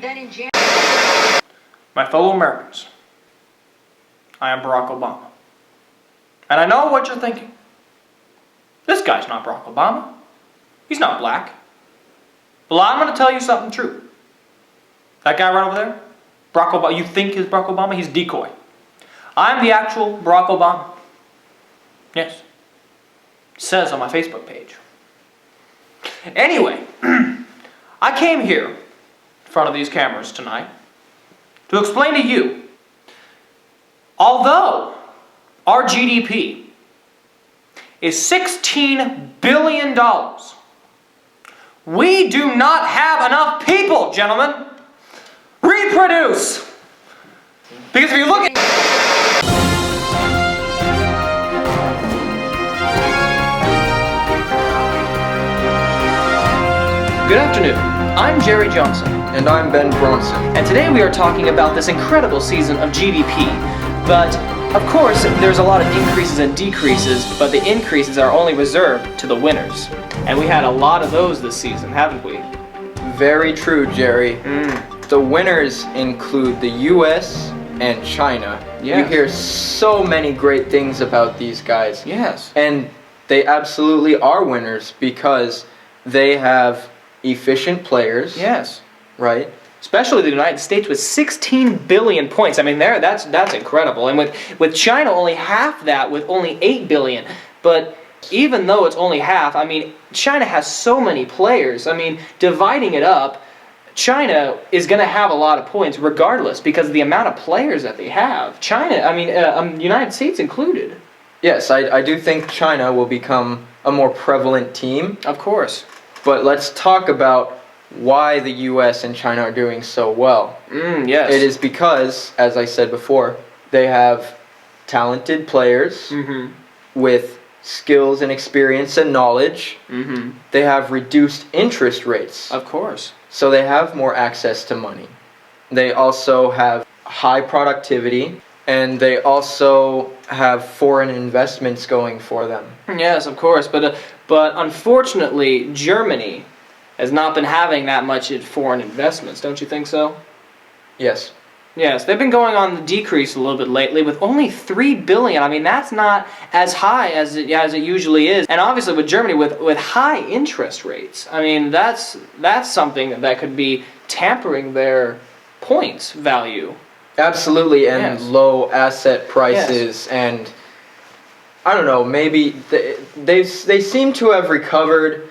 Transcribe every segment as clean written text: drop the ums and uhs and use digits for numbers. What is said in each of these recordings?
Then in January... My fellow Americans, I am Barack Obama. And I know what you're thinking. This guy's not Barack Obama. He's not black. Well, I'm going to tell you something true. That guy right over there, Barack Obama, you think he's Barack Obama? He's decoy. I'm the actual Barack Obama. Yes. It says on my Facebook page. Anyway, I came here in front of these cameras tonight to explain to you, although our GDP is $16 billion, we do not have enough people, gentlemen. Reproduce! Because if you look at... Good afternoon. I'm Jerry Johnson. And I'm Ben Bronson. And today we are talking about this incredible season of GDP. But, of course, there's a lot of increases and decreases, but the increases are only reserved to the winners. And we had a lot of those this season, haven't we? Very true, Jerry. The winners include the US and China. Yes. You hear so many great things about these guys. Yes. And they absolutely are winners because they have efficient players. Yes. Right? Especially the United States with 16 billion points. I mean, that's incredible. And with China only half that, with only 8 billion. But even though it's only half, I mean, China has so many players. I mean, dividing it up, China is going to have a lot of points regardless because of the amount of players that they have. China, I mean, United States included. Yes, I do think China will become a more prevalent team. Of course. But let's talk about why the US and China are doing so well. Yes. It is because, as I said before, they have talented players with skills and experience and knowledge. They have reduced interest rates. Of course. So they have more access to money. They also have high productivity, and they also have foreign investments going for them. Yes, of course, but unfortunately, Germany has not been having that much in foreign investments. Don't you think so? Yes. Yes, they've been going on the decrease a little bit lately with only 3 billion. I mean, that's not as high as it usually is. And obviously with Germany with high interest rates, I mean, that's something that could be tampering their points value. Absolutely, and yes. Low asset prices, yes. And I don't know, maybe they seem to have recovered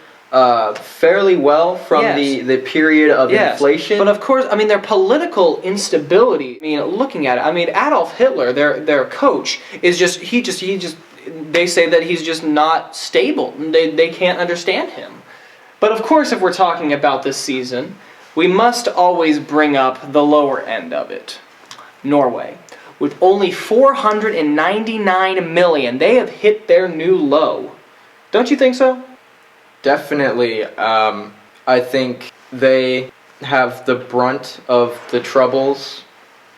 fairly well from yes. the period of yes. inflation. But of course, I mean, their political instability, I mean, looking at it, I mean, Adolf Hitler, their coach, is just, they say that he's just not stable. They can't understand him. But of course, if we're talking about this season, we must always bring up the lower end of it. Norway. With only 499 million, they have hit their new low. Don't you think so? Definitely. I think they have the brunt of the troubles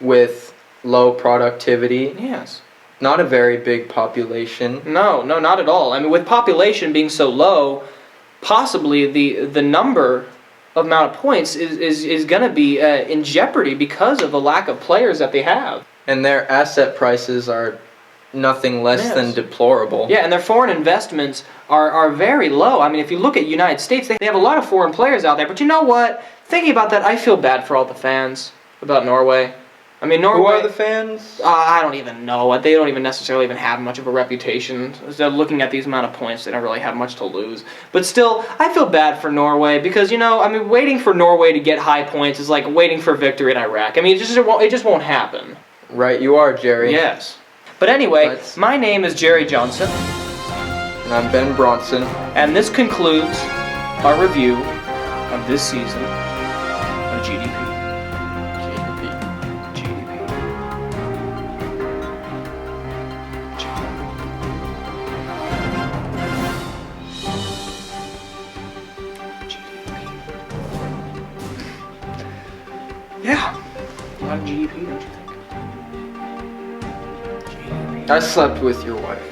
with low productivity. Yes. Not a very big population. No, not at all. I mean, with population being so low, possibly the amount of points is going to be in jeopardy because of the lack of players that they have. And their asset prices are nothing less yes. than deplorable. Yeah, and their foreign investments are very low. I mean, if you look at United States, they have a lot of foreign players out there. But you know what? Thinking about that, I feel bad for all the fans about Norway. I mean, Norway... Who are the fans? I don't even know. They don't even necessarily have much of a reputation. So looking at these amount of points, they don't really have much to lose. But still, I feel bad for Norway because, you know, I mean, waiting for Norway to get high points is like waiting for victory in Iraq. I mean, it just won't happen. Right, you are, Jerry. Yes. But anyway, my name is Jerry Johnson. And I'm Ben Bronson. And this concludes our review of this season of GDP. Yeah. A lot of GDP, don't you think? I slept with your wife.